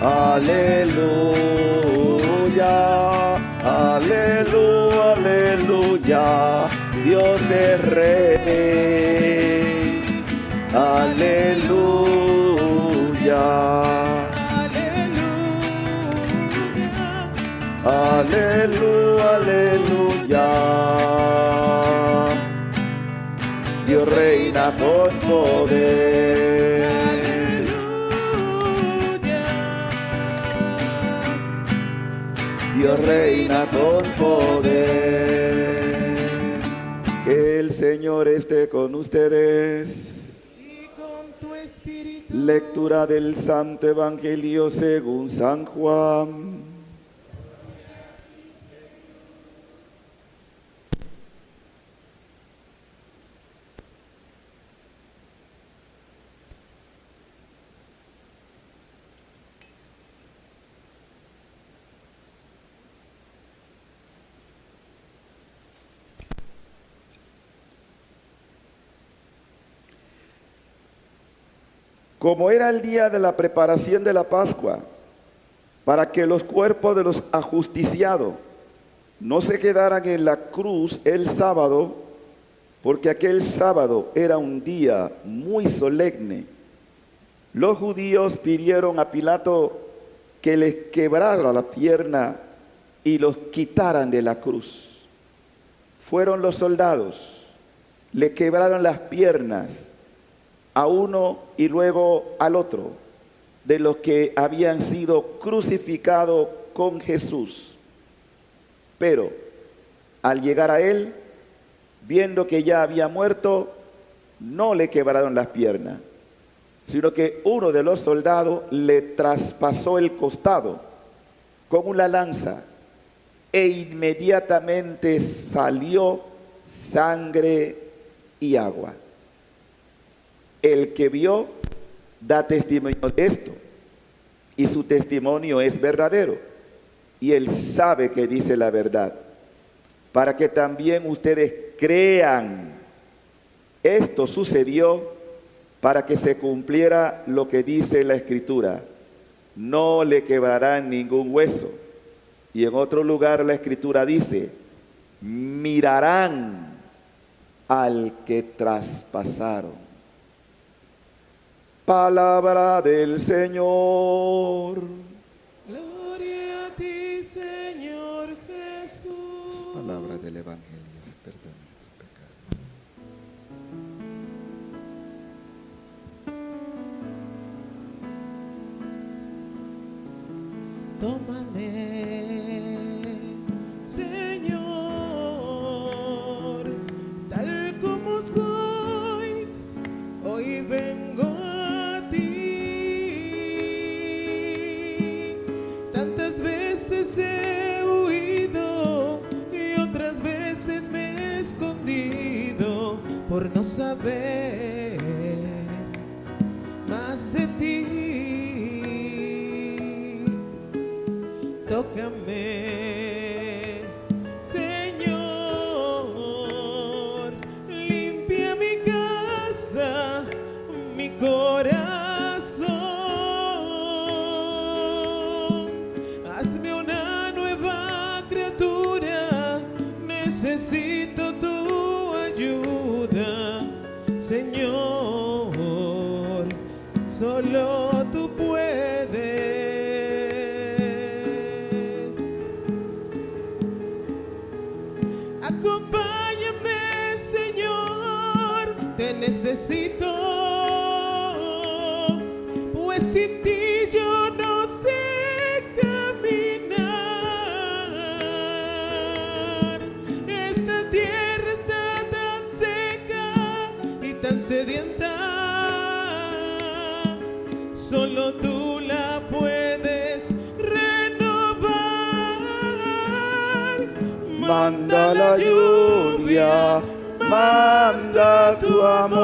Aleluya, aleluya, aleluya, Dios es Rey. Aleluya, aleluya, aleluya, Dios reina con poder. Dios reina con poder. Que el Señor esté con ustedes. Y con tu espíritu. Lectura del Santo Evangelio según San Juan. Como era el día de la preparación de la Pascua, para que los cuerpos de los ajusticiados no se quedaran en la cruz el sábado, porque aquel sábado era un día muy solemne, los judíos pidieron a Pilato que les quebrara la pierna y los quitaran de la cruz. Fueron los soldados, le quebraron las piernas a uno y luego al otro de los que habían sido crucificados con Jesús. Pero al llegar a él, viendo que ya había muerto, no le quebraron las piernas, sino que uno de los soldados le traspasó el costado con una lanza e inmediatamente salió sangre y agua. El que vio da testimonio de esto, y su testimonio es verdadero, y él sabe que dice la verdad, para que también ustedes crean. Esto sucedió para que se cumpliera lo que dice la Escritura: no le quebrarán ningún hueso. Y en otro lugar la Escritura dice: mirarán al que traspasaron. Palabra del Señor. Gloria a ti, Señor Jesús. Palabra del Evangelio. Perdón tus pecados. Tómame, Señor, tal como soy, hoy vengo a ti. Tantas veces he huido y otras veces me he escondido por no saber más de ti. Tócame, Señor, limpia mi casa, mi corazón. Hazme una nueva criatura, necesito tu ayuda, Señor, solo tú puedes. Acompáñame, Señor, te necesito, pues sin ti yo no sé caminar. Esta tierra está tan seca y tan sedienta, solo tú la puedes renovar. Manda la lluvia, manda tu amor,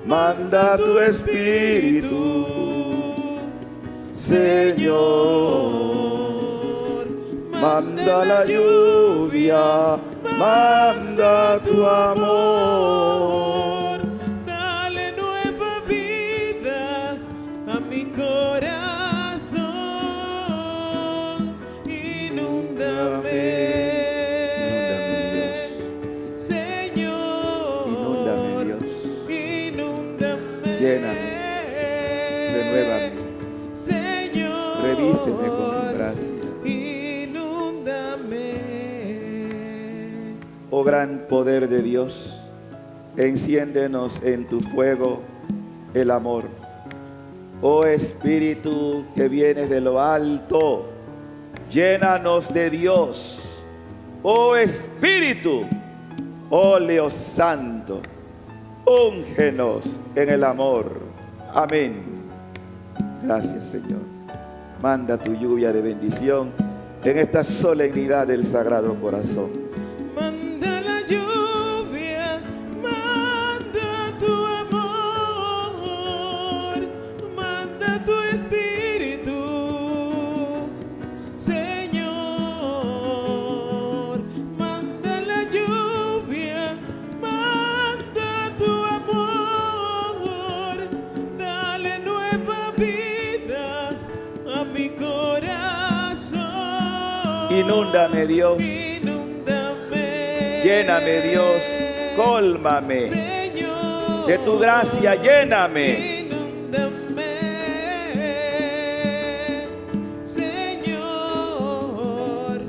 manda tu espíritu, Señor. Manda la lluvia, manda tu amor. Dale nueva vida a mi corazón. Lléname, renuévame, Señor, revísteme con tu gracia. inúndame. Oh gran poder de Dios, enciéndenos en tu fuego el amor. Oh Espíritu que vienes de lo alto, llénanos de Dios. Oh Espíritu, óleo santo, úngenos en el amor. Amén. Gracias, Señor. Manda tu lluvia de bendición en esta solemnidad del Sagrado Corazón. Manda la lluvia, manda tu amor, manda tu espíritu, Señor. Manda la lluvia, manda tu amor, dale nueva vida a mi corazón. Inúndame, Dios. Lléname, Dios, cólmame. Señor, De tu gracia, lléname. inúndame, Señor,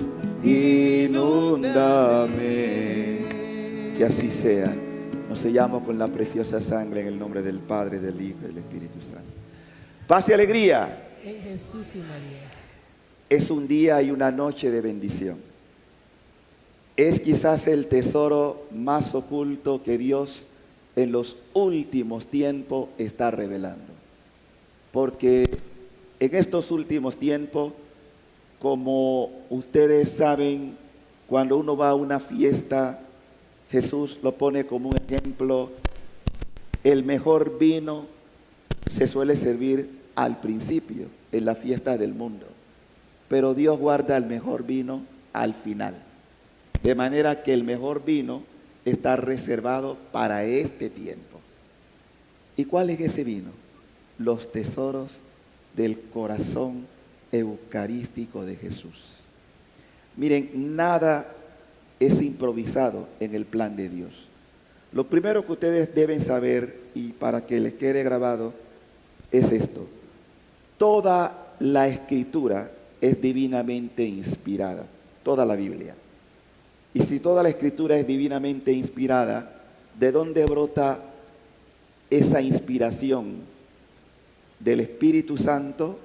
Inúndame. Que así sea. Nos sellamos con la preciosa sangre en el nombre del Padre, del Hijo y del Espíritu Santo. Paz y alegría. en Jesús y María. Es un día y una noche de bendición. Es quizás el tesoro más oculto que Dios en los últimos tiempos está revelando. Porque en estos últimos tiempos, como ustedes saben, cuando uno va a una fiesta, Jesús lo pone como un ejemplo, el mejor vino se suele servir al principio, en la fiesta del mundo. Pero Dios guarda el mejor vino al final. De manera que el mejor vino está reservado para este tiempo. ¿Y cuál es ese vino? Los tesoros del corazón eucarístico de Jesús. Miren, nada es improvisado en el plan de Dios. Lo primero que ustedes deben saber, y para que les quede grabado, es esto. Toda la Escritura es divinamente inspirada, toda la Biblia. Y si toda la Escritura es divinamente inspirada, ¿de dónde brota esa inspiración? Del Espíritu Santo,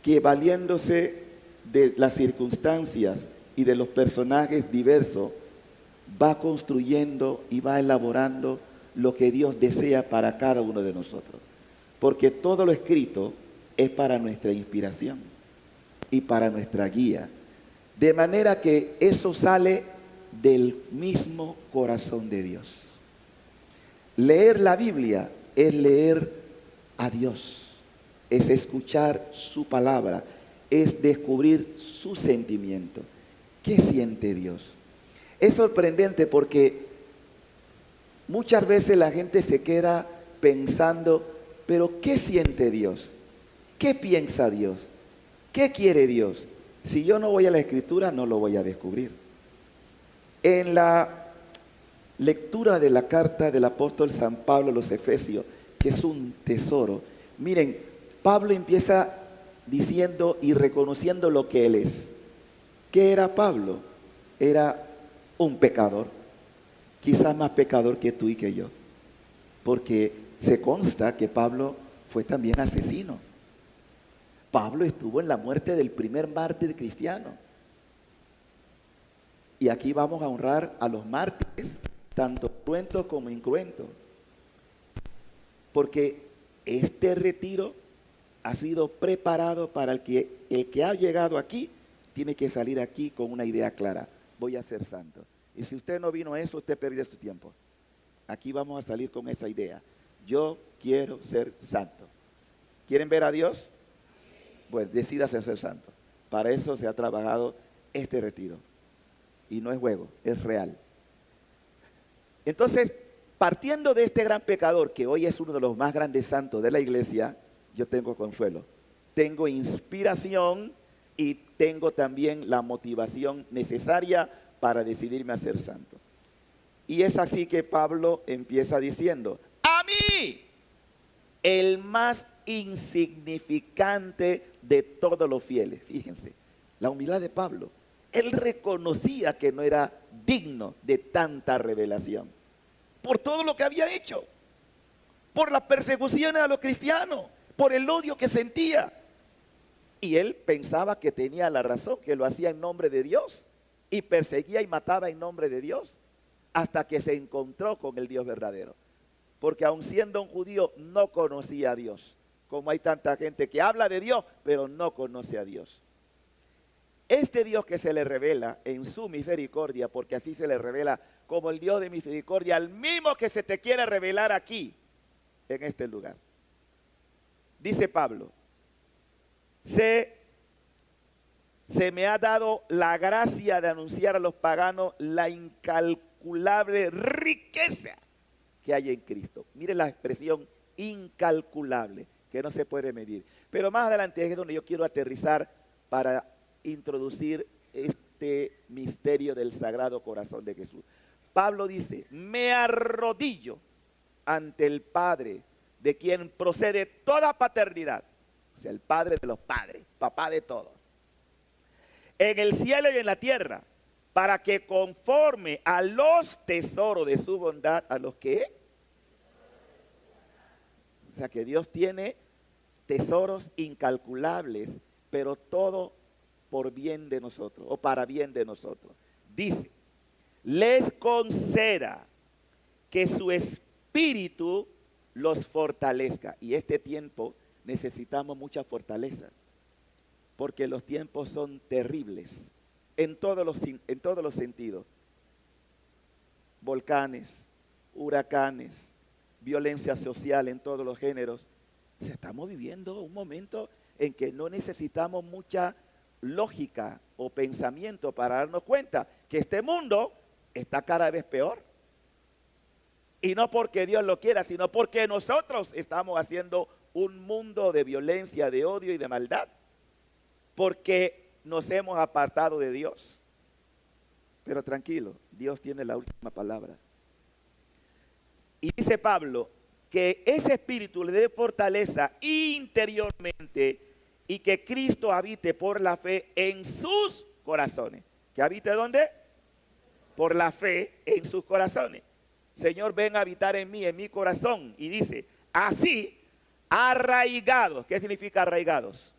que valiéndose de las circunstancias y de los personajes diversos, va construyendo y va elaborando lo que Dios desea para cada uno de nosotros. Porque todo lo escrito es para nuestra inspiración y para nuestra guía. De manera que eso sale del mismo corazón de Dios. Leer la Biblia es leer a Dios, es escuchar su palabra, es descubrir su sentimiento. ¿Qué siente Dios? Es sorprendente porque muchas veces la gente se queda pensando, pero ¿qué siente Dios? ¿Qué piensa Dios? ¿Qué quiere Dios? Si yo no voy a la Escritura, no lo voy a descubrir. En la lectura de la carta del apóstol San Pablo a los Efesios, que es un tesoro, miren, Pablo empieza diciendo y reconociendo lo que él es. ¿Qué era Pablo? Era un pecador, quizás más pecador que tú y que yo, porque se consta que Pablo fue también asesino. Pablo estuvo en la muerte del primer mártir cristiano. Y aquí vamos a honrar a los mártires, tanto cruentos como incruentos. Porque este retiro ha sido preparado para el que ha llegado aquí, tiene que salir aquí con una idea clara. Voy a ser santo. Y si usted no vino a eso, usted perdió su tiempo. Aquí vamos a salir con esa idea. Yo quiero ser santo. ¿Quieren ver a Dios? Pues decídase ser santo. Para eso se ha trabajado este retiro. Y no es juego, es real. Entonces, partiendo de este gran pecador, que hoy es uno de los más grandes santos de la iglesia, yo tengo consuelo. Tengo inspiración y tengo también la motivación necesaria para decidirme a ser santo. Y es así que Pablo empieza diciendo, a mí, el más insignificante de todos los fieles. Fíjense, la humildad de Pablo. Él reconocía que no era digno de tanta revelación. Por todo lo que había hecho. Por las persecuciones a los cristianos. Por el odio que sentía. Y él pensaba que tenía la razón, que lo hacía en nombre de Dios. Y perseguía y mataba en nombre de Dios. Hasta que se encontró con el Dios verdadero. Porque aun siendo un judío, no conocía a Dios. Como hay tanta gente que habla de Dios, pero no conoce a Dios. Este Dios que se le revela en su misericordia, porque así se le revela como el Dios de misericordia, al mismo que se te quiere revelar aquí, en este lugar. Dice Pablo, se me ha dado la gracia de anunciar a los paganos la incalculable riqueza que hay en Cristo. Mire la expresión incalculable, que no se puede medir. Pero más adelante es donde yo quiero aterrizar para introducir este misterio del Sagrado Corazón de Jesús. Pablo dice, me arrodillo ante el Padre, de quien procede toda paternidad, o sea, el Padre de los padres, papá de todos, en el cielo y en la tierra, para que conforme a los tesoros de su bondad, a los que, o sea, que Dios tiene tesoros incalculables, pero todo por bien de nosotros, o para bien de nosotros. Dice, les conceda que su espíritu los fortalezca. Y este tiempo necesitamos mucha fortaleza, porque los tiempos son terribles, en todos los sentidos. Volcanes, huracanes, violencia social en todos los géneros. O sea, estamos viviendo un momento en que no necesitamos mucha lógica o pensamiento para darnos cuenta que este mundo está cada vez peor. Y no porque Dios lo quiera, sino porque nosotros estamos haciendo un mundo de violencia, de odio y de maldad. Porque nos hemos apartado de Dios. Pero tranquilo, Dios tiene la última palabra. Y dice Pablo que ese espíritu le dé fortaleza interiormente y que Cristo habite por la fe en sus corazones. ¿Que habite dónde? Por la fe en sus corazones. Señor, ven a habitar en mí, en mi corazón. Y dice, así, arraigados. ¿Qué significa arraigados?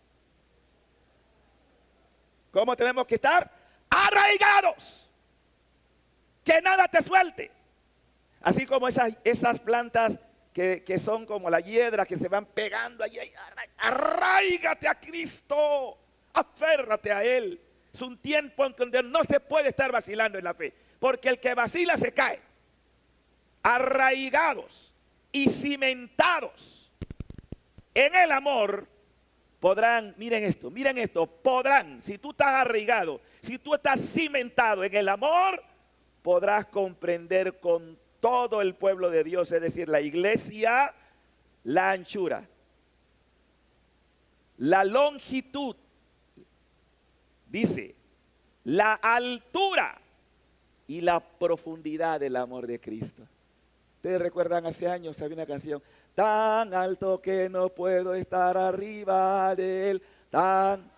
¿Cómo tenemos que estar? Arraigados. Que nada te suelte. Así como esas plantas que son como la hiedra, que se van pegando allí. Arraígate a Cristo. Aférrate a Él. Es un tiempo en donde no se puede estar vacilando en la fe. Porque el que vacila se cae. Arraigados y cimentados en el amor, podrán, miren esto, podrán, si tú estás arraigado, si tú estás cimentado en el amor, podrás comprender con todo el pueblo de Dios, es decir, la iglesia, la anchura, la longitud, dice, la altura y la profundidad del amor de Cristo. Ustedes recuerdan hace años había una canción, tan alto que no puedo estar arriba de él, tan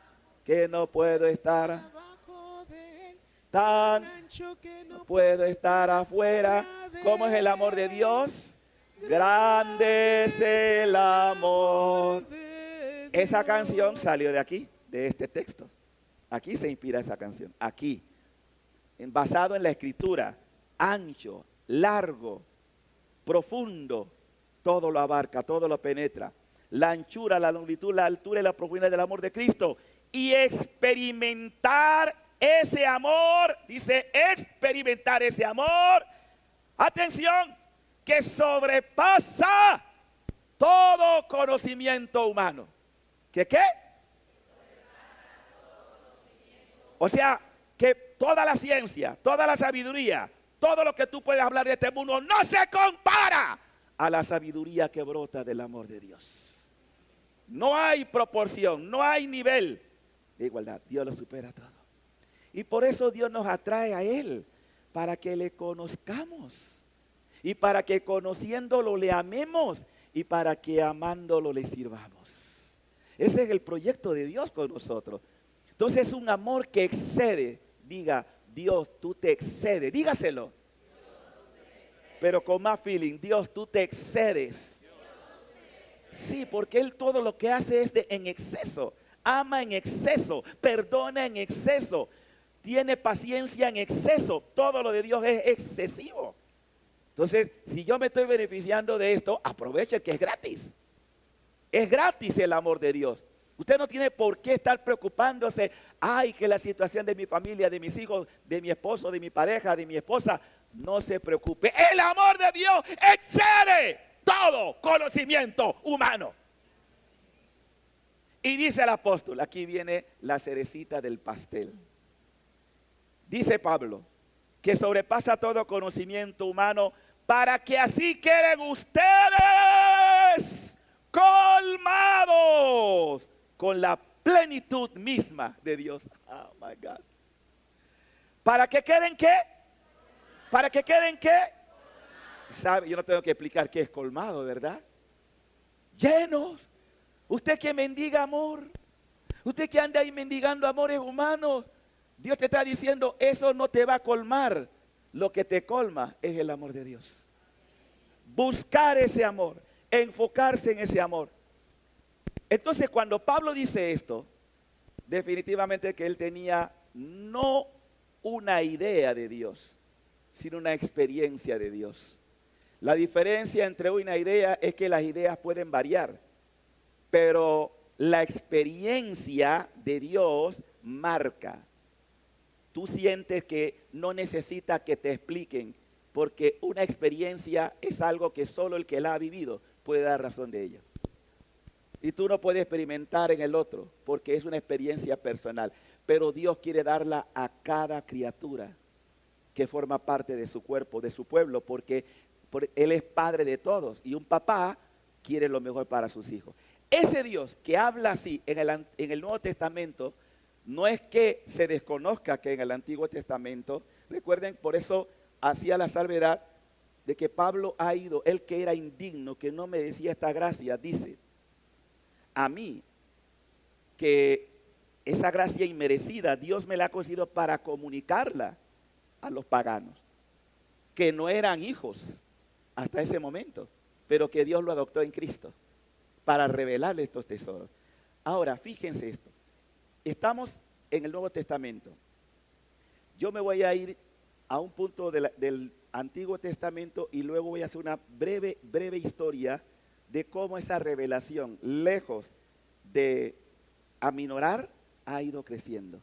que no puedo estar abajo de él, tan ancho que no puedo estar afuera. ¿Cómo es el amor de Dios? Grande es el amor. Esa canción salió de aquí, de este texto. Aquí se inspira esa canción, aquí, basado en la escritura, ancho, largo, profundo, todo lo abarca, todo lo penetra. La anchura, la longitud, la altura y la profundidad del amor de Cristo. Y experimentar ese amor, dice experimentar ese amor, atención, que sobrepasa todo conocimiento humano. ¿Qué qué? O sea, que toda la ciencia, toda la sabiduría, todo lo que tú puedes hablar de este mundo no se compara a la sabiduría que brota del amor de Dios. No hay proporción, no hay nivel de igualdad. Dios lo supera todo. Y por eso Dios nos atrae a Él, para que le conozcamos. Y para que conociéndolo le amemos y para que amándolo le sirvamos. Ese es el proyecto de Dios con nosotros. Entonces es un amor que excede. Diga, Dios, tú te excedes. Dígaselo. Pero con más feeling, Dios, tú te excedes. Sí, porque Él todo lo que hace es en exceso. Ama en exceso, perdona en exceso, tiene paciencia en exceso. Todo lo de Dios es excesivo. Entonces, si yo me estoy beneficiando de esto, aproveche que es gratis. Es gratis el amor de Dios. Usted no tiene por qué estar preocupándose. Ay, que la situación de mi familia, de mis hijos, de mi esposo, de mi pareja, de mi esposa. No se preocupe. El amor de Dios excede todo conocimiento humano. Y dice el apóstol, aquí viene la cerecita del pastel. Dice Pablo, que sobrepasa todo conocimiento humano, para que así queden ustedes colmados con la plenitud misma de Dios. Oh my God. ¿Para que queden qué? ¿Para que queden qué? ¿Sabe? Yo no tengo que explicar qué es colmado, ¿verdad? Llenos. Usted que mendiga amor, usted que anda ahí mendigando amores humanos, Dios te está diciendo, eso no te va a colmar. Lo que te colma es el amor de Dios. Buscar ese amor, enfocarse en ese amor. Entonces, cuando Pablo dice esto, definitivamente que él tenía no una idea de Dios, sino una experiencia de Dios. La diferencia entre una idea es que las ideas pueden variar, pero la experiencia de Dios marca. Tú sientes que no necesitas que te expliquen, porque una experiencia es algo que solo el que la ha vivido puede dar razón de ello. Y tú no puedes experimentar en el otro, porque es una experiencia personal. Pero Dios quiere darla a cada criatura que forma parte de su cuerpo, de su pueblo, porque Él es padre de todos. Y un papá quiere lo mejor para sus hijos. Ese Dios que habla así en el Nuevo Testamento, no es que se desconozca que en el Antiguo Testamento, recuerden, por eso hacía la salvedad de que Pablo ha ido, él que era indigno, que no merecía esta gracia, dice, a mí, que esa gracia inmerecida, Dios me la ha concedido para comunicarla a los paganos, que no eran hijos hasta ese momento, pero que Dios lo adoptó en Cristo, para revelarle estos tesoros. Ahora, fíjense esto, estamos en el Nuevo Testamento. Yo me voy a ir a un punto del Antiguo Testamento y luego voy a hacer una breve historia de cómo esa revelación, lejos de aminorar, ha ido creciendo.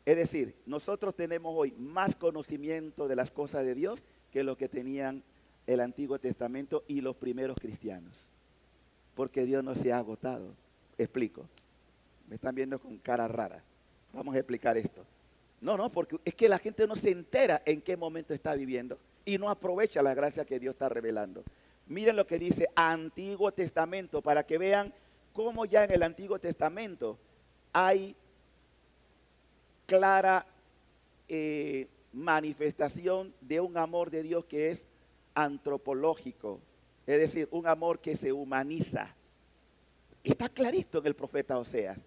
Es decir, nosotros tenemos hoy más conocimiento de las cosas de Dios que lo que tenían el Antiguo Testamento y los primeros cristianos. Porque Dios no se ha agotado. Explico. Me están viendo con cara rara. Vamos a explicar esto. No, porque es que la gente no se entera en qué momento está viviendo y no aprovecha la gracia que Dios está revelando. Miren lo que dice Antiguo Testamento, para que vean cómo ya en el Antiguo Testamento hay clara manifestación de un amor de Dios que es antropológico, es decir, un amor que se humaniza. Está clarito en el profeta Oseas.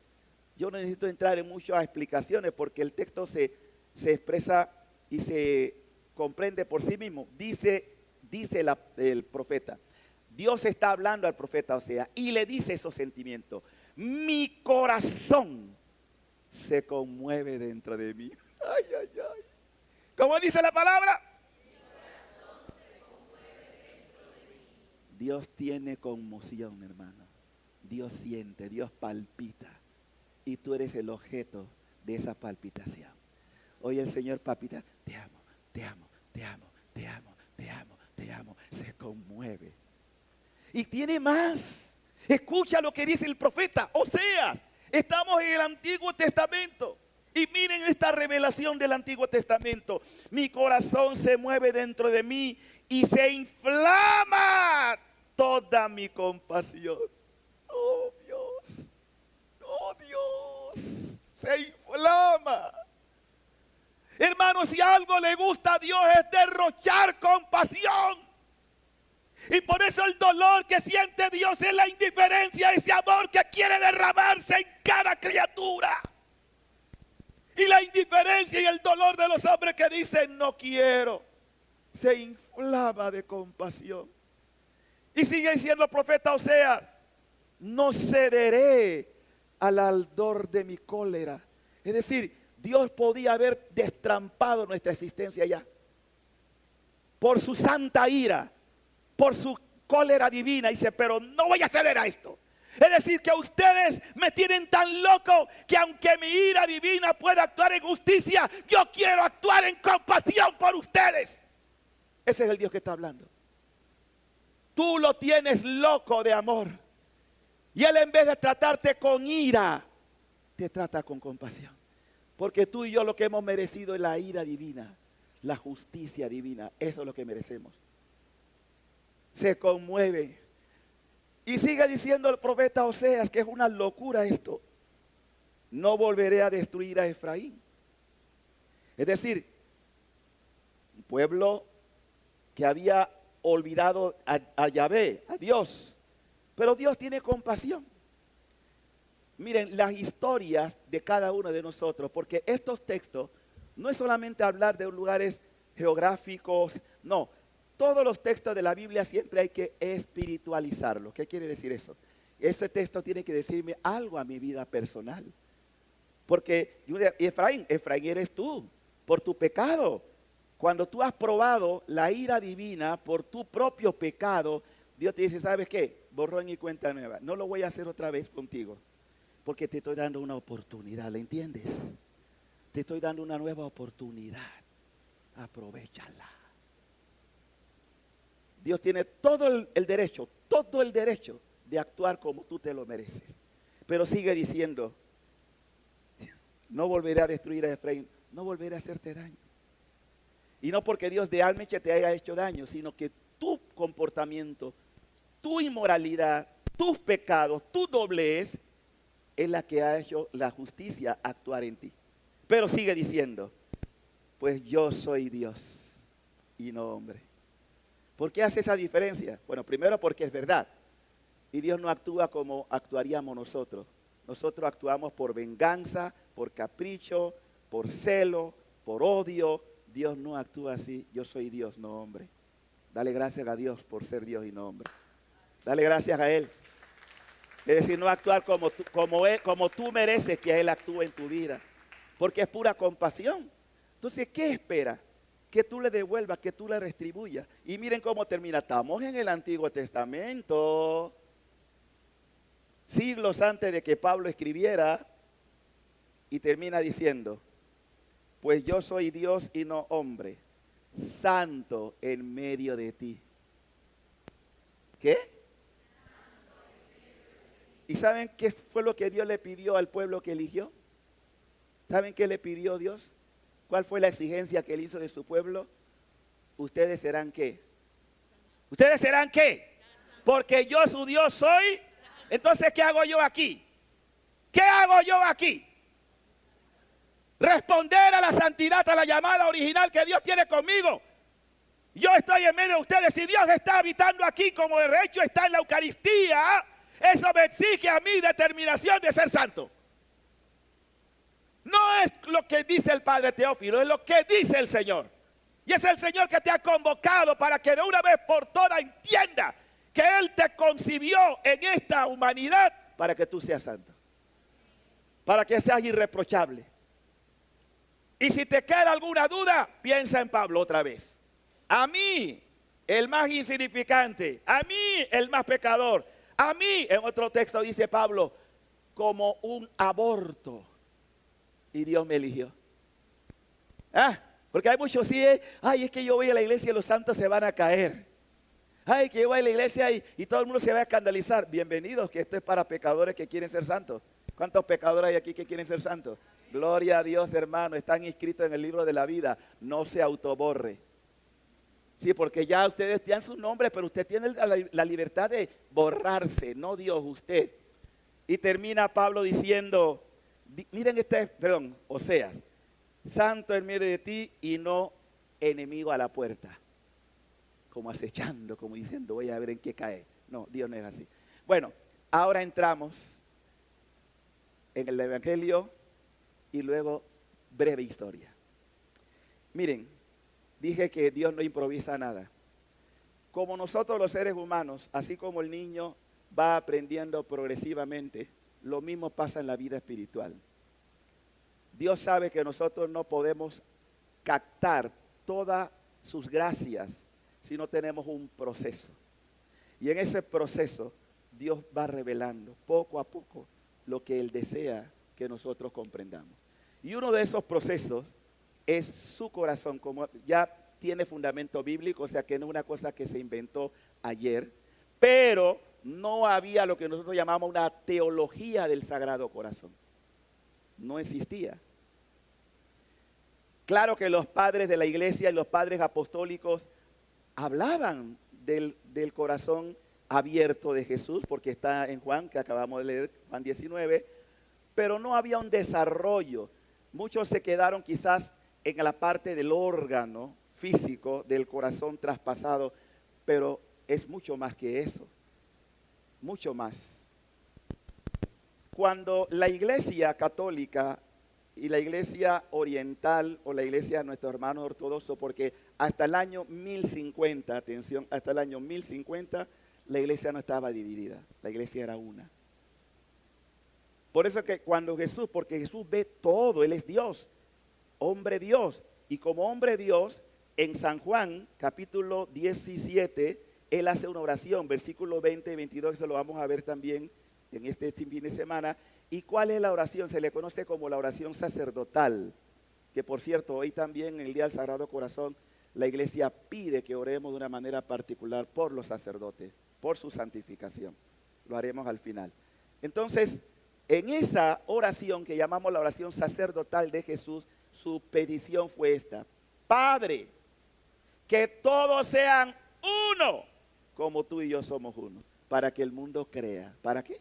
Yo no necesito entrar en muchas explicaciones porque el texto se expresa y se comprende por sí mismo. Dice el profeta. Dios está hablando al profeta Oseas y le dice esos sentimientos. Mi corazón se conmueve dentro de mí. Ay, ay, ay. ¿Cómo dice la palabra? Dios tiene conmoción, hermano. Dios siente, Dios palpita. Y tú eres el objeto de esa palpitación. Hoy el Señor palpita, te amo, te amo, te amo, te amo, te amo, te amo. Se conmueve. Y tiene más. Escucha lo que dice el profeta Oseas. Estamos en el Antiguo Testamento. Y miren esta revelación del Antiguo Testamento. Mi corazón se mueve dentro de mí y se inflama toda mi compasión. Oh Dios, oh Dios, se inflama. Hermanos, si algo le gusta a Dios es derrochar compasión. Y por eso el dolor que siente Dios es la indiferencia, ese amor que quiere derramarse en cada criatura. Y la indiferencia y el dolor de los hombres que dicen no quiero, se inflama de compasión. Y sigue diciendo el profeta Oseas, no cederé al ardor de mi cólera. Es decir, Dios podía haber destrampado nuestra existencia ya. Por su santa ira, por su cólera divina, dice, pero no voy a ceder a esto. Es decir, que ustedes me tienen tan loco que aunque mi ira divina pueda actuar en justicia, yo quiero actuar en compasión por ustedes. Ese es el Dios que está hablando. Tú lo tienes loco de amor. Y Él en vez de tratarte con ira, te trata con compasión. Porque tú y yo lo que hemos merecido es la ira divina, la justicia divina. Eso es lo que merecemos. Se conmueve. Y sigue diciendo el profeta Oseas que es una locura esto. No volveré a destruir a Efraín. Es decir, un pueblo que había olvidado a Yahvé, a Dios. Pero Dios tiene compasión. Miren, las historias de cada uno de nosotros, porque estos textos no es solamente hablar de lugares geográficos, no. Todos los textos de la Biblia siempre hay que espiritualizarlos. ¿Qué quiere decir eso? Ese texto tiene que decirme algo a mi vida personal. Porque Efraín eres tú, por tu pecado. Cuando tú has probado la ira divina por tu propio pecado, Dios te dice, ¿sabes qué? Borrón y cuenta nueva. No lo voy a hacer otra vez contigo. Porque te estoy dando una oportunidad, ¿la entiendes? Te estoy dando una nueva oportunidad. Aprovéchala. Dios tiene todo el derecho de actuar como tú te lo mereces. Pero sigue diciendo, no volveré a destruir a Efraín, no volveré a hacerte daño. Y no porque Dios de Almeche te haya hecho daño, sino que tu comportamiento, tu inmoralidad, tus pecados, tu doblez, es la que ha hecho la justicia actuar en ti. Pero sigue diciendo, pues yo soy Dios y no hombre. ¿Por qué hace esa diferencia? Bueno, primero porque es verdad. Y Dios no actúa como actuaríamos nosotros. Nosotros actuamos por venganza, por capricho, por celo, por odio. Dios no actúa así. Yo soy Dios, no hombre. Dale gracias a Dios por ser Dios y no hombre. Dale gracias a Él. Es decir, no actuar como tú mereces que Él actúe en tu vida. Porque es pura compasión. Entonces, ¿qué espera? Que tú le devuelvas, que tú le retribuyas. Y miren cómo termina. Estamos en el Antiguo Testamento. Siglos antes de que Pablo escribiera. Y termina diciendo, pues yo soy Dios y no hombre, santo en medio de ti. ¿Qué? ¿Y saben qué fue lo que Dios le pidió al pueblo que eligió? ¿Saben qué le pidió Dios? ¿Cuál fue la exigencia que él hizo de su pueblo? ¿Ustedes serán qué? ¿Ustedes serán qué? Porque yo su Dios soy. Entonces, ¿qué hago yo aquí? ¿Qué hago yo aquí? Responder a la santidad, a la llamada original que Dios tiene conmigo. Yo estoy en medio de ustedes. Si Dios está habitando aquí como de hecho está en la Eucaristía, eso me exige a mí determinación de ser santo. No es lo que dice el Padre Teófilo, es lo que dice el Señor. Y es el Señor que te ha convocado para que de una vez por todas entienda que Él te concibió en esta humanidad para que tú seas santo. Para que seas irreprochable. Y si te queda alguna duda, piensa en Pablo otra vez. A mí, el más insignificante, a mí, el más pecador, a mí, en otro texto dice Pablo, como un aborto. Y Dios me eligió. Porque hay muchos sí, es que yo voy a la iglesia y los santos se van a caer. Ay, que yo voy a la iglesia y todo el mundo se va a escandalizar. Bienvenidos, que esto es para pecadores que quieren ser santos. ¿Cuántos pecadores hay aquí que quieren ser santos? Gloria a Dios, hermano, están inscritos en el libro de la vida. No se autoborre. Sí, porque ya ustedes tienen su nombre, pero usted tiene la libertad de borrarse, no Dios, usted. Y termina Pablo diciendo, miren Oseas, santo en medio de ti y no enemigo a la puerta. como acechando, como diciendo, voy a ver en qué cae. No, Dios no es así. Bueno, ahora entramos en el Evangelio y luego breve historia. Miren, dije que Dios no improvisa nada. Como nosotros los seres humanos, así como el niño va aprendiendo progresivamente, lo mismo pasa en la vida espiritual. Dios sabe que nosotros no podemos captar todas sus gracias si no tenemos un proceso. Y en ese proceso Dios va revelando poco a poco lo que Él desea que nosotros comprendamos. Y uno de esos procesos es su corazón, como ya tiene fundamento bíblico, o sea que no es una cosa que se inventó ayer, pero no había lo que nosotros llamamos una teología del Sagrado Corazón. No existía. Claro que los padres de la iglesia y los padres apostólicos hablaban del corazón abierto de Jesús, porque está en Juan, que acabamos de leer, Juan 19, pero no había un desarrollo. Muchos se quedaron quizás en la parte del órgano físico del corazón traspasado, pero es mucho más que eso, mucho más. Cuando la iglesia católica y la iglesia oriental o la iglesia de nuestros hermanos ortodoxos, porque hasta el año 1050, atención, hasta el año 1050 la iglesia no estaba dividida, la iglesia era una. Por eso que cuando Jesús, porque Jesús ve todo, Él es Dios, hombre Dios, y como hombre Dios, en San Juan capítulo 17, Él hace una oración, versículo 20 y 22, eso lo vamos a ver también en este fin de semana. ¿Y cuál es la oración? Se le conoce como la oración sacerdotal, que por cierto, hoy también en el Día del Sagrado Corazón, la iglesia pide que oremos de una manera particular por los sacerdotes, por su santificación. Lo haremos al final. Entonces, en esa oración que llamamos la oración sacerdotal de Jesús, su petición fue esta: Padre, que todos sean uno, como tú y yo somos uno, para que el mundo crea. ¿Para qué?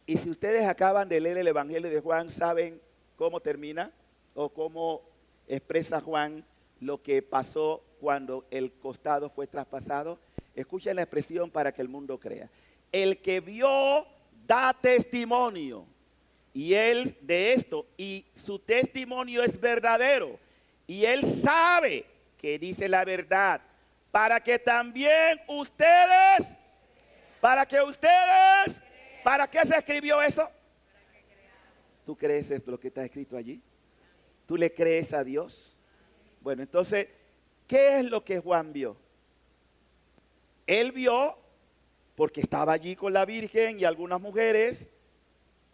Y si ustedes acaban de leer el Evangelio de Juan, ¿saben cómo termina o cómo expresa Juan lo que pasó cuando el costado fue traspasado? Escuchen la expresión: para que el mundo crea. El que vio da testimonio, y él de esto, y su testimonio es verdadero, y él sabe que dice la verdad, para que también ustedes, ¿para qué se escribió eso? ¿Tú crees esto, lo que está escrito allí? ¿Tú le crees a Dios? Bueno, entonces, ¿qué es lo que Juan vio? Él vio, porque estaba allí con la Virgen y algunas mujeres,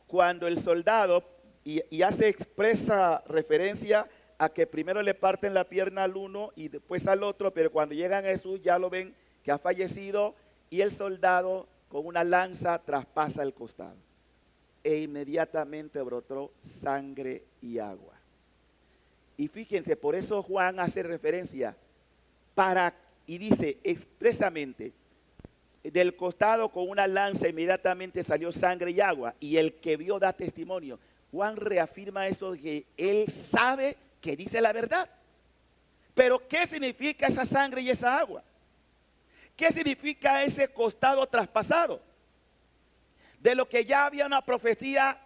cuando el soldado, y hace expresa referencia a que primero le parten la pierna al uno y después al otro, pero cuando llegan a Jesús ya lo ven que ha fallecido, y el soldado con una lanza traspasa el costado. E inmediatamente brotó sangre y agua. Y fíjense, por eso Juan hace referencia y dice expresamente: del costado con una lanza inmediatamente salió sangre y agua, y el que vio da testimonio. Juan reafirma eso, de que él sabe que dice la verdad. Pero ¿qué significa esa sangre y esa agua? ¿Qué significa ese costado traspasado? De lo que ya había una profecía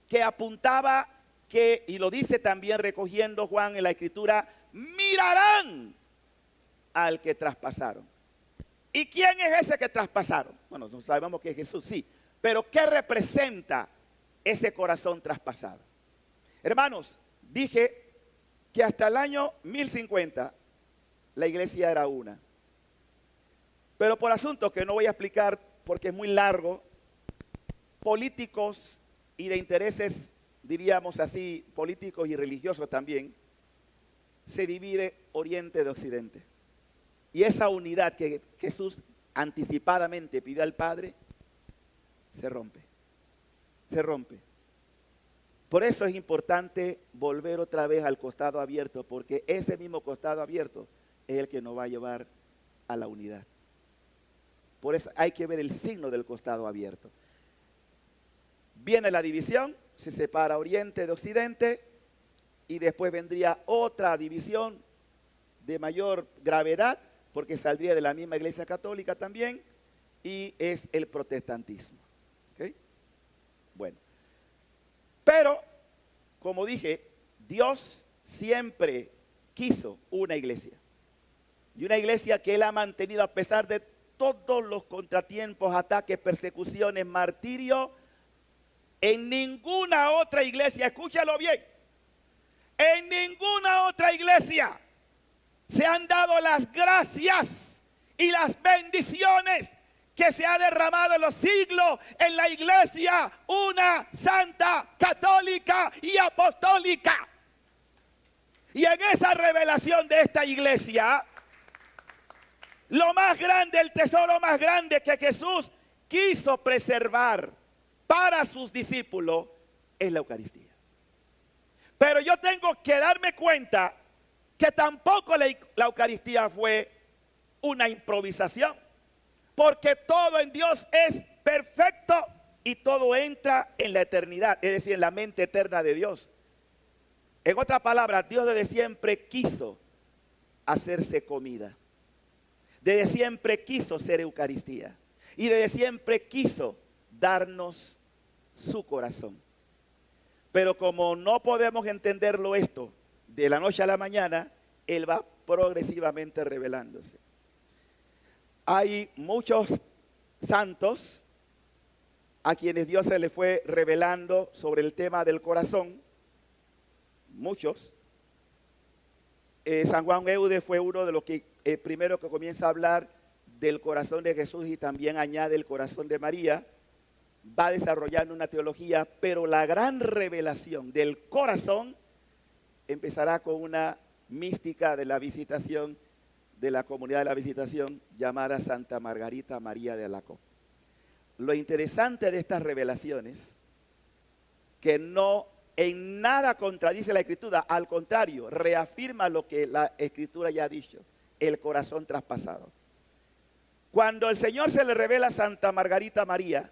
que apuntaba que, y lo dice también recogiendo Juan en la escritura: mirarán al que traspasaron. ¿Y quién es ese que traspasaron? Bueno, sabemos que es Jesús, sí. Pero ¿qué representa ese corazón traspasado? Hermanos, dije que hasta el año 1050 la iglesia era una. Pero por asuntos que no voy a explicar porque es muy largo, políticos y de intereses, diríamos así, políticos y religiosos también, se divide Oriente de Occidente. Y esa unidad que Jesús anticipadamente pidió al Padre, se rompe. Se rompe. Por eso es importante volver otra vez al costado abierto, porque ese mismo costado abierto es el que nos va a llevar a la unidad. Por eso hay que ver el signo del costado abierto. Viene la división, se separa Oriente de Occidente, y después vendría otra división de mayor gravedad, porque saldría de la misma iglesia católica también, y es el protestantismo. ¿Okay? Bueno, pero, como dije, Dios siempre quiso una iglesia. Y una iglesia que Él ha mantenido a pesar de todos los contratiempos, ataques, persecuciones, martirio. En ninguna otra iglesia, escúchalo bien, en ninguna otra iglesia se han dado las gracias y las bendiciones que se ha derramado en los siglos en la iglesia, una santa, católica y apostólica. Y en esa revelación de esta iglesia, lo más grande, el tesoro más grande que Jesús quiso preservar para sus discípulos es la Eucaristía. Pero yo tengo que darme cuenta que tampoco la Eucaristía fue una improvisación, porque todo en Dios es perfecto y todo entra en la eternidad, es decir, en la mente eterna de Dios. En otras palabras, Dios desde siempre quiso hacerse comida. Desde siempre quiso ser Eucaristía. Y desde siempre quiso darnos su corazón. Pero como no podemos entenderlo esto de la noche a la mañana, Él va progresivamente revelándose. Hay muchos santos a quienes Dios se le fue revelando sobre el tema del corazón. Muchos. San Juan Eudes fue uno de los que primero que comienza a hablar del corazón de Jesús y también añade el corazón de María. Va desarrollando una teología, pero la gran revelación del corazón empezará con una mística de la visitación, de la comunidad de la visitación, llamada Santa Margarita María de Alacoque. Lo interesante de estas revelaciones, que no en nada contradice la Escritura, al contrario, reafirma lo que la Escritura ya ha dicho, el corazón traspasado. Cuando el Señor se le revela a Santa Margarita María,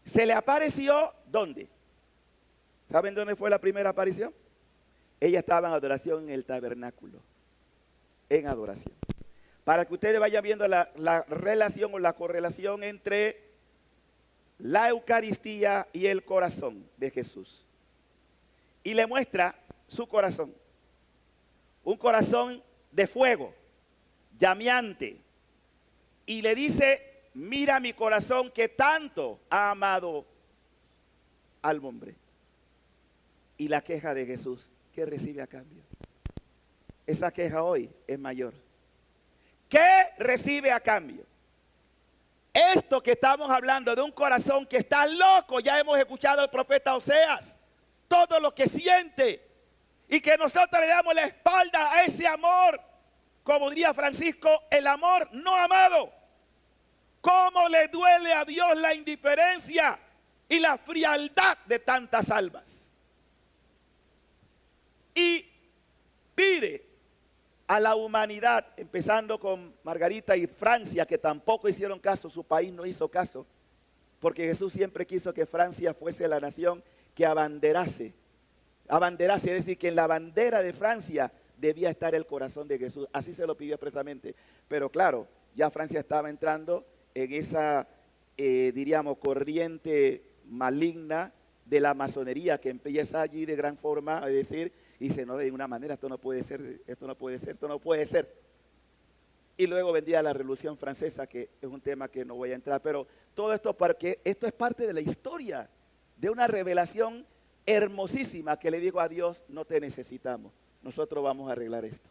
se le apareció, ¿dónde? ¿Saben dónde fue la primera aparición? Ella estaba en adoración en el tabernáculo, en adoración. Para que ustedes vayan viendo la relación o la correlación entre la Eucaristía y el corazón de Jesús. Y le muestra su corazón. Un corazón de fuego, llameante. Y le dice, mira mi corazón que tanto ha amado al hombre. Y la queja de Jesús, ¿qué recibe a cambio? Esa queja hoy es mayor. ¿Qué recibe a cambio? Esto que estamos hablando de un corazón que está loco, ya hemos escuchado al profeta Oseas, todo lo que siente y que nosotros le damos la espalda a ese amor, como diría Francisco, el amor no amado. ¿Cómo le duele a Dios la indiferencia y la frialdad de tantas almas? Y pide a la humanidad, empezando con Margarita y Francia, que tampoco hicieron caso, su país no hizo caso, porque Jesús siempre quiso que Francia fuese la nación que abanderase, es decir, que en la bandera de Francia debía estar el corazón de Jesús, así se lo pidió expresamente, pero claro, ya Francia estaba entrando en esa, diríamos, corriente maligna de la masonería que empieza allí de gran forma a decir, y dice, no, de una manera, esto no puede ser, esto no puede ser, esto no puede ser. Y luego vendría la Revolución Francesa, que es un tema que no voy a entrar, pero todo esto porque esto es parte de la historia, de una revelación hermosísima que le digo a Dios, no te necesitamos, nosotros vamos a arreglar esto.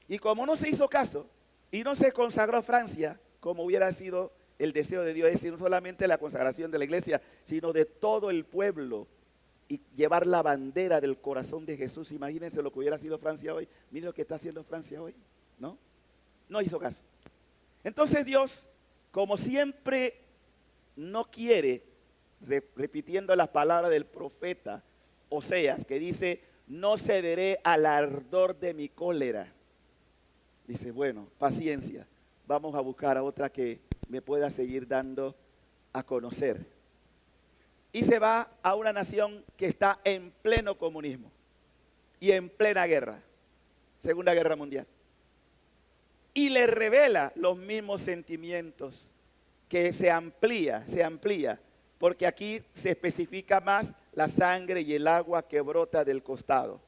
Y como no se hizo caso, y no se consagró Francia, como hubiera sido el deseo de Dios, es decir, no solamente la consagración de la iglesia, sino de todo el pueblo, y llevar la bandera del corazón de Jesús. Imagínense lo que hubiera sido Francia hoy. Miren lo que está haciendo Francia hoy, ¿no? No hizo caso. Entonces Dios, como siempre, no quiere, repitiendo las palabras del profeta Oseas, que dice, no cederé al ardor de mi cólera. Dice, bueno, paciencia, vamos a buscar a otra que me pueda seguir dando a conocer. Y se va a una nación que está en pleno comunismo y en plena guerra. Segunda Guerra Mundial. Y le revela los mismos sentimientos, que se amplía, porque aquí se especifica más la sangre y el agua que brota del costado.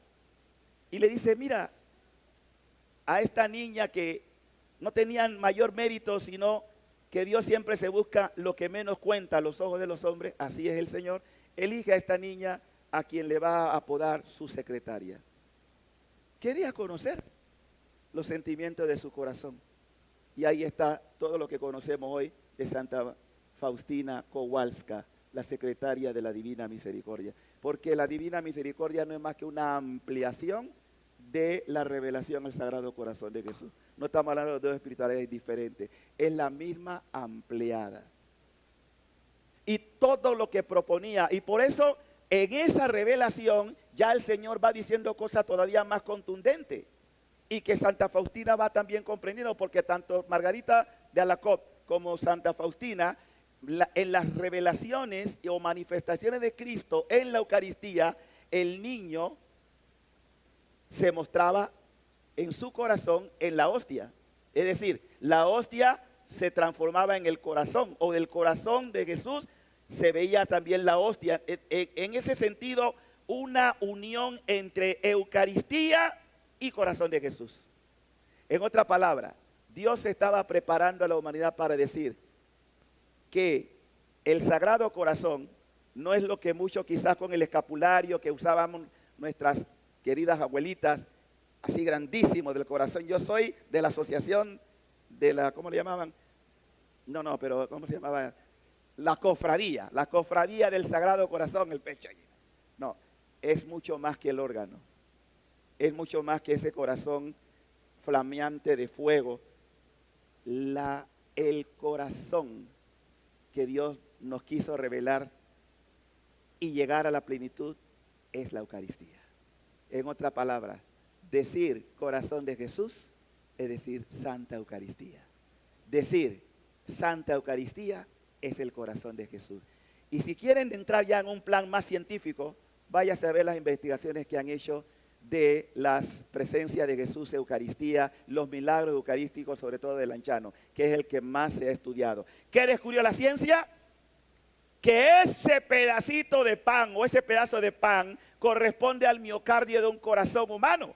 Y le dice, mira, a esta niña que no tenían mayor mérito, sino que Dios siempre se busca lo que menos cuenta a los ojos de los hombres, así es el Señor, elige a esta niña a quien le va a apodar su secretaria. Quería conocer los sentimientos de su corazón. Y ahí está todo lo que conocemos hoy de Santa Faustina Kowalska, la secretaria de la Divina Misericordia. Porque la Divina Misericordia no es más que una ampliación de la revelación al Sagrado Corazón de Jesús. No estamos hablando de dos espiritualidades diferentes, es la misma ampliada. Y todo lo que proponía, y por eso en esa revelación ya el Señor va diciendo cosas todavía más contundentes, y que Santa Faustina va también comprendiendo, porque tanto Margarita de Alacoque como Santa Faustina, en las revelaciones o manifestaciones de Cristo en la Eucaristía, el niño se mostraba en su corazón en la hostia. Es decir, la hostia se transformaba en el corazón, o del corazón de Jesús se veía también la hostia. En ese sentido, una unión entre Eucaristía y corazón de Jesús. En otra palabra, Dios estaba preparando a la humanidad para decir que el Sagrado Corazón no es lo que mucho quizás con el escapulario que usábamos nuestras queridas abuelitas, así grandísimo del corazón. Yo soy de la asociación de la, ¿cómo le llamaban? No, pero ¿cómo se llamaba? La cofradía del Sagrado Corazón, el pecho. No, es mucho más que el órgano. Es mucho más que ese corazón flameante de fuego. El corazón que Dios nos quiso revelar y llegar a la plenitud es la Eucaristía. En otra palabra, decir corazón de Jesús es decir Santa Eucaristía. Decir Santa Eucaristía es el corazón de Jesús. Y si quieren entrar ya en un plan más científico, váyase a ver las investigaciones que han hecho de las presencias de Jesús, Eucaristía, los milagros eucarísticos, sobre todo de Lanciano, que es el que más se ha estudiado. ¿Qué descubrió la ciencia? Que ese pedacito de pan o ese pedazo de pan corresponde al miocardio de un corazón humano.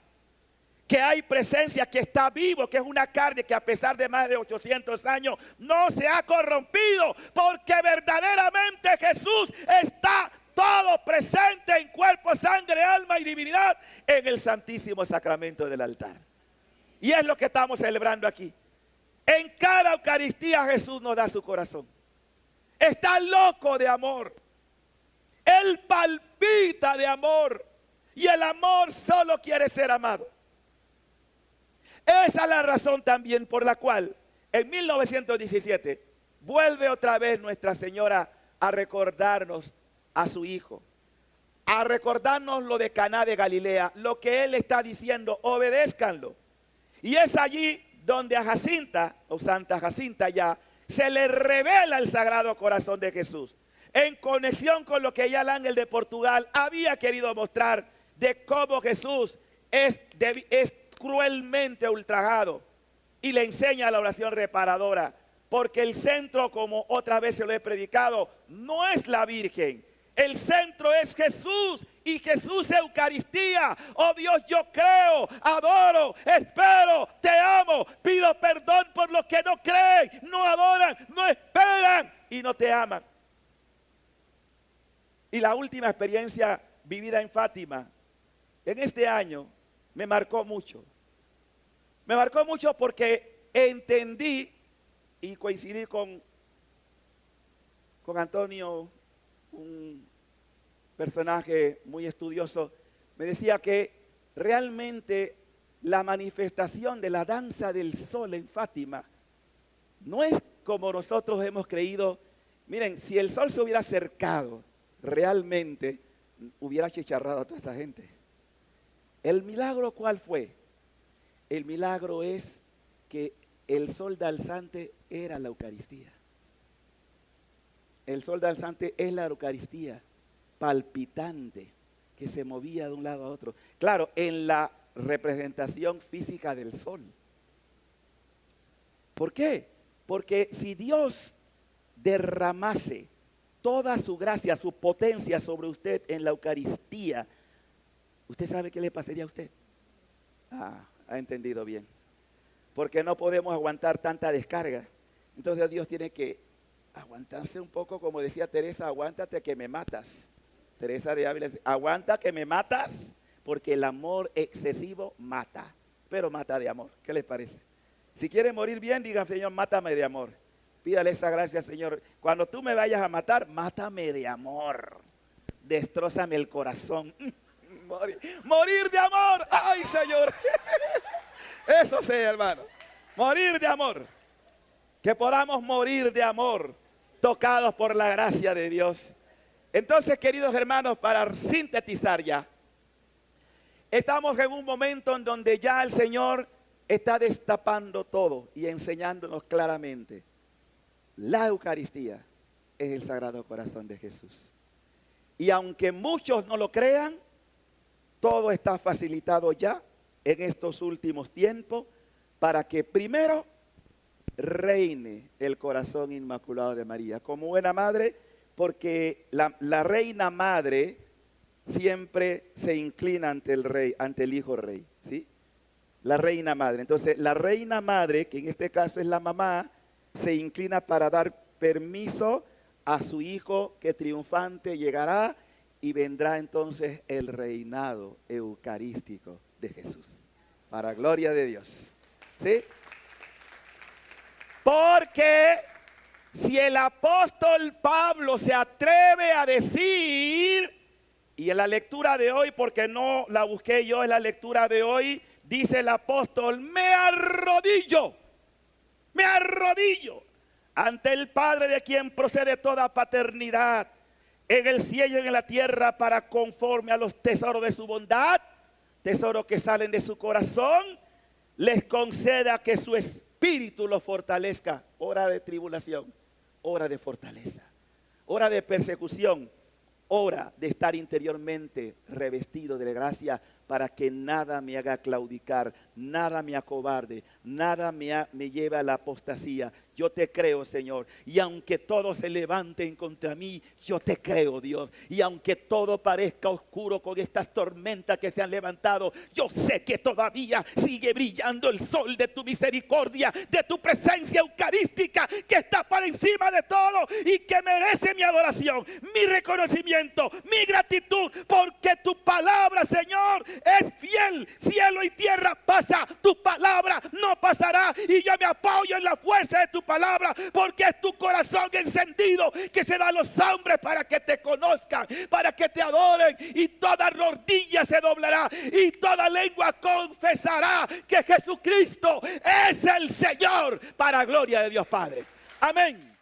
Que hay presencia, que está vivo, que es una carne que a pesar de más de 800 años no se ha corrompido, porque verdaderamente Jesús está todo presente en cuerpo, sangre, alma y divinidad en el Santísimo Sacramento del altar. Y es lo que estamos celebrando aquí. En cada Eucaristía Jesús nos da su corazón. Está loco de amor. Él palpita de amor. Y el amor solo quiere ser amado. Esa es la razón también por la cual en 1917 vuelve otra vez Nuestra Señora a recordarnos a su Hijo, a recordarnos lo de Caná de Galilea, lo que Él está diciendo, obedézcanlo. Y es allí donde a Jacinta, o Santa Jacinta ya, se le revela el Sagrado Corazón de Jesús, en conexión con lo que ya el ángel de Portugal había querido mostrar de cómo Jesús es cruelmente ultrajado, y le enseña la oración reparadora, porque el centro, como otra vez se lo he predicado, no es la Virgen. El centro es Jesús, y Jesús es Eucaristía. Oh Dios, yo creo, adoro, espero, te amo, pido perdón por los que no creen, no adoran, no esperan y no te aman. Y la última experiencia vivida en Fátima, en este año, me marcó mucho. Me marcó mucho porque entendí y coincidí con Antonio, un personaje muy estudioso. Me decía que realmente la manifestación de la danza del sol en Fátima no es como nosotros hemos creído. Miren, si el sol se hubiera acercado, realmente hubiera chicharrado a toda esta gente. ¿El milagro cuál fue? El milagro es que el sol danzante era la Eucaristía. El sol danzante es la Eucaristía, palpitante, que se movía de un lado a otro. Claro, en la representación física del sol. ¿Por qué? Porque si Dios derramase toda su gracia, su potencia sobre usted en la Eucaristía, ¿usted sabe qué le pasaría a usted? Ha entendido bien. Porque no podemos aguantar tanta descarga. Entonces Dios tiene que aguantarse un poco, como decía Teresa, aguántate que me matas. Teresa de Ávila, aguanta que me matas, porque el amor excesivo mata, pero mata de amor. ¿Qué les parece? Si quiere morir bien, digan, Señor, mátame de amor. Pídale esa gracia, Señor. Cuando tú me vayas a matar, mátame de amor. Destrózame el corazón. Morir de amor. Ay, Señor. Eso sea, hermano. Morir de amor. Que podamos morir de amor, tocados por la gracia de Dios. Entonces, queridos hermanos, para sintetizar ya, estamos en un momento en donde ya el Señor está destapando todo y enseñándonos claramente. La Eucaristía es el Sagrado Corazón de Jesús. Y aunque muchos no lo crean, todo está facilitado ya en estos últimos tiempos para que primero reine el corazón inmaculado de María como buena madre, porque la reina madre siempre se inclina ante el rey, ante el hijo rey, ¿sí? La reina madre. Entonces, la reina madre, que en este caso es la mamá, se inclina para dar permiso a su hijo que triunfante llegará y vendrá entonces el reinado eucarístico de Jesús. Para gloria de Dios. ¿Sí? Porque si el apóstol Pablo se atreve a decir, y en la lectura de hoy, porque no la busqué yo, en la lectura de hoy, dice el apóstol, me arrodillo ante el Padre de quien procede toda paternidad, en el cielo y en la tierra, para conforme a los tesoros de su bondad, tesoros que salen de su corazón, les conceda que su espíritu lo fortalezca. Hora de tribulación, hora de fortaleza, hora de persecución, hora de estar interiormente revestido de gracia, para que nada me haga claudicar, nada me acobarde, nada me lleve a la apostasía. Yo te creo, Señor, y aunque todos se levanten contra mí, yo te creo, Dios. Y aunque todo parezca oscuro con estas tormentas que se han levantado, yo sé que todavía sigue brillando el sol de tu misericordia, de tu presencia eucarística, que está por encima de todo y que merece mi adoración, mi reconocimiento, mi gratitud, porque tu palabra, Señor, es fiel. Cielo y tierra pasa, tu palabra no pasará, y yo me apoyo en la fuerza de tu palabra, porque es tu corazón encendido que se da a los hombres para que te conozcan, para que te adoren, y toda rodilla se doblará y toda lengua confesará que Jesucristo es el Señor, para gloria de Dios Padre. Amén.